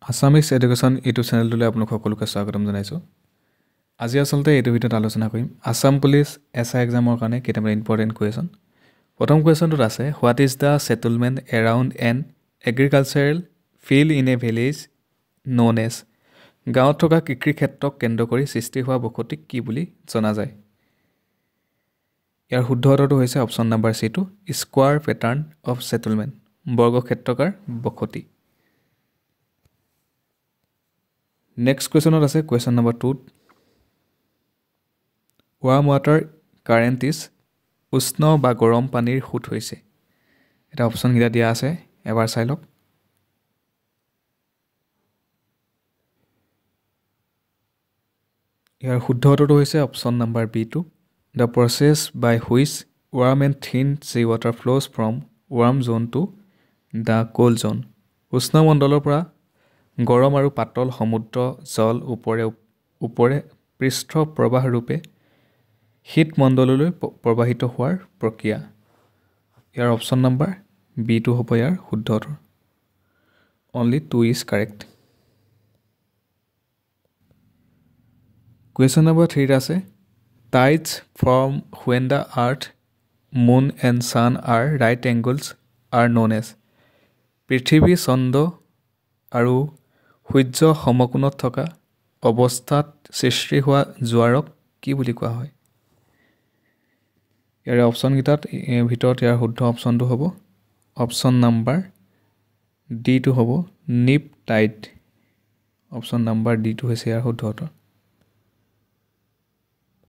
Assamese education YouTube চেনেলটোলৈ আপোনালোক সকলোকে স্বাগতম জনাইছোঁ। আজি আচলতে এইটো ভিডিঅ'ত আলোচনা কৰিম আছাম পুলিচ SI এক্সামৰ কাৰণে কেইটামান ইম্পৰ্টেণ্ট কুৱেশ্যন। প্ৰথম কুৱেশ্যনটোত আছে what is the settlement around an agricultural field in a village known as. গাঁৱত থকা কৃষি ক্ষেত্ৰক কেন্দ্ৰ কৰি সৃষ্টি হোৱা বসতিক কি বুলি জনা যায়? ইয়াৰ শুদ্ধ উত্তৰটো হৈছে option number C2 square pattern of settlement, বৰ্গক্ষেত্ৰকাৰ বসতি। নেক্সট কুৱেশ্যনত আছে question number 2 warm water current is উষ্ণ বা গৰম পানীৰ সোঁত হৈছে। এটা অপশ্যনকেইটা দিয়া আছে, এবাৰ চাই লওক। ইয়াৰ শুদ্ধ উত্তৰটো হৈছে option number B2 the process by which warm and thin sea water flows from warm zone to the cold zone. উষ্ণমণ্ডলৰ পৰা গৰম আৰু পাতল সমুদ্ৰ জল ওপৰে পৃষ্ঠ প্ৰবাহ ৰূপে শীতমণ্ডললৈ প্ৰবাহিত হোৱাৰ প্ৰক্ৰিয়া। ইয়াৰ অপশ্যন নাম্বাৰ B2 হ'ব ইয়াৰ শুদ্ধ উত্তৰ। Only 2 is correct. Question number 3 আছে tides from when the earth moon and sun are right angles are known as. পৃথিৱী চন্দ্ৰ আৰু সূৰ্য সমকোণত থকা অৱস্থাত সৃষ্টি হোৱা জোৱাৰক কি বুলি কোৱা হয়? ইয়াৰ অপশ্যনকেইটাত ভিতৰত ইয়াৰ শুদ্ধ অপশ্যনটো হ'ব অপশ্যন নাম্বাৰ D2 হ'ব Nip Tide. Option number D2 হৈছে ইয়াৰ শুদ্ধ উত্তৰ।